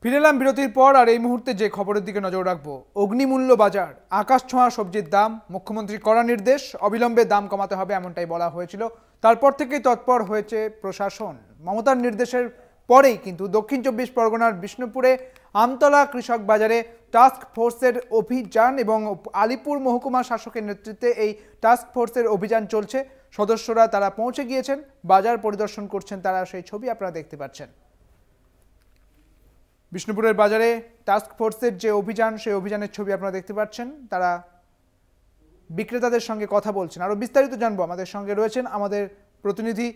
ফিরে এলাম বিরতির পর আর এই মুহূর্তে যে খবরের দিকে নজর রাখবো, অগ্নিমূল্য বাজার, আকাশ ছোঁয়া সবজির দাম, মুখ্যমন্ত্রী কড়া নির্দেশ, অবিলম্বে দাম কমাতে হবে এমনটাই বলা হয়েছিল। তারপর থেকেই তৎপর হয়েছে প্রশাসন। মমতার নির্দেশের পরেই কিন্তু দক্ষিণ 24 পরগনার বিষ্ণুপুরে আমতলা কৃষক বাজারে টাস্ক ফোর্সের অভিযান এবং আলিপুর মহকুমা শাসকের নেতৃত্বে এই টাস্ক ফোর্সের অভিযান চলছে। সদস্যরা তারা পৌঁছে গিয়েছেন, বাজার পরিদর্শন করছেন তারা, সেই ছবি আপনারা দেখতে পাচ্ছেন। বিষ্ণুপুরের বাজারে টাস্ক ফোর্সের যে অভিযান, সেই অভিযানের ছবি আপনারা দেখতে পাচ্ছেন। তারা বিক্রেতাদের সঙ্গে কথা বলছেন। আরো বিস্তারিত জানবো, আমাদের সঙ্গে রয়েছেন আমাদের প্রতিনিধি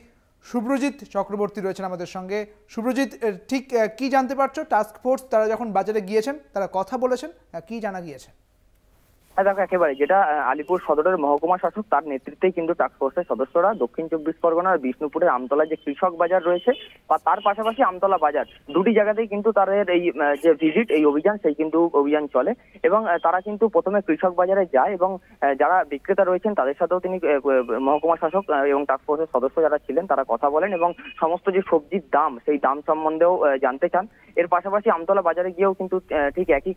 শুভ্রজিৎ চক্রবর্তী রয়েছেন আমাদের সঙ্গে। শুভ্রজিৎ, ঠিক কি জানতে পারছো? টাস্ক ফোর্স তারা যখন বাজারে গিয়েছেন, তারা কথা বলেছেন, কি জানা গিয়েছে? দেখো, একেবারে যেটা আলিপুর সদরের মহকুমা শাসক তার নেতৃত্বেই কিন্তু টাস্ক ফোর্সের সদস্যরা দক্ষিণ 24 পরগনার বিষ্ণুপুরের আমতলা যে কৃষক বাজার রয়েছে বা তার পাশাপাশি আমতলা বাজার, দুটি জায়গাতেই কিন্তু তাদের এই যে ভিজিট, এই অভিযান, সেই কিন্তু অভিযান চলে। এবং তারা কিন্তু প্রথমে কৃষক বাজারে যায় এবং যারা বিক্রেতা রয়েছেন তাদের সাথেও তিনি মহকুমা শাসক এবং টাস্ক ফোর্সের সদস্য যারা ছিলেন তারা কথা বলেন এবং সমস্ত যে সবজির দাম, সেই দাম সম্বন্ধেও জানতে চান। এর পাশাপাশি আমতলা বাজারে গিয়েও কিন্তু ঠিক একই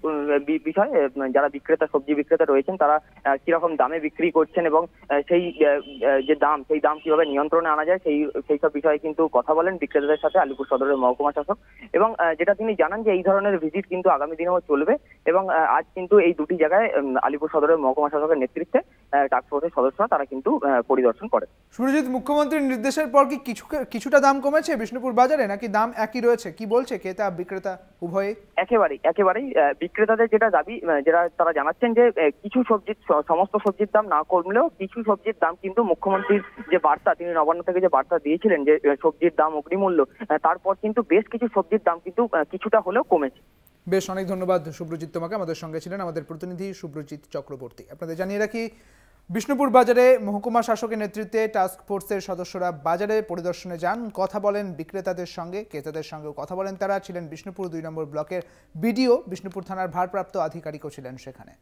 বিষয়, যারা বিক্রেতা, সবজি বিক্রেতা রয়েছেন তারা কিরকম দামে বিক্রি করছেন এবং সেই যে দাম, সেই দাম কিভাবে নিয়ন্ত্রণে আনা যায়, সেই সব বিষয়ে কিন্তু কথা বলেন বিক্রেতাদের সাথে আলিপুর সদরের মহকুমা শাসক। এবং যেটা তিনি জানান যে এই ধরনের ভিজিট কিন্তু আগামী দিনেও চলবে এবং আজ কিন্তু এই দুটি জায়গায় আলিপুর সদরের মহকুমা শাসকের নেতৃত্বে টাস্ক ফোর্সের সদস্যরা তারা কিন্তু পরিদর্শন করে। সুরজিৎ, মুখ্যমন্ত্রীর নির্দেশের পর কি কিছুটা দাম কমেছে বিষ্ণুপুর বাজারে, নাকি দাম একই রয়েছে? কি বলছে ক্রেতা বিক্রেতা উভয়ই? একেবারেই বিক্রেতাদের যেটা দাবি, যেটা তারা জানাচ্ছেন যে কিছু সবজির, সমস্ত সবজির দাম না কমলেও কিছু সবজির দাম কিন্তু মুখ্যমন্ত্রীর যে বার্তা, তিনি নবান্ন থেকে যে বার্তা দিয়েছিলেন যে সবজির দাম অগ্নিমূল্য, তারপর কিন্তু বেশ কিছু সবজির দাম কিন্তু কিছুটা হলেও কমেছে। বেশ, অনেক ধন্যবাদ শুভ্রজিৎ তোমাকে। আমাদের সঙ্গে ছিলেন আমাদের প্রতিনিধি শুভ্রজিৎ চক্রবর্তী। আপনাদের জানিয়ে রাখি, বিষ্ণুপুর বাজারে মহকুমা শাসকের নেতৃত্বে টাস্ক ফোর্সের সদস্যরা বাজারে পরিদর্শনে যান, কথা বলেন বিক্রেতাদের সঙ্গে, ক্রেতাদের সঙ্গেও কথা বলেন। তারা ছিলেন বিষ্ণুপুর 2 নম্বর ব্লকের বিডিও, বিষ্ণুপুর থানার ভারপ্রাপ্ত আধিকারিকও ছিলেন সেখানে।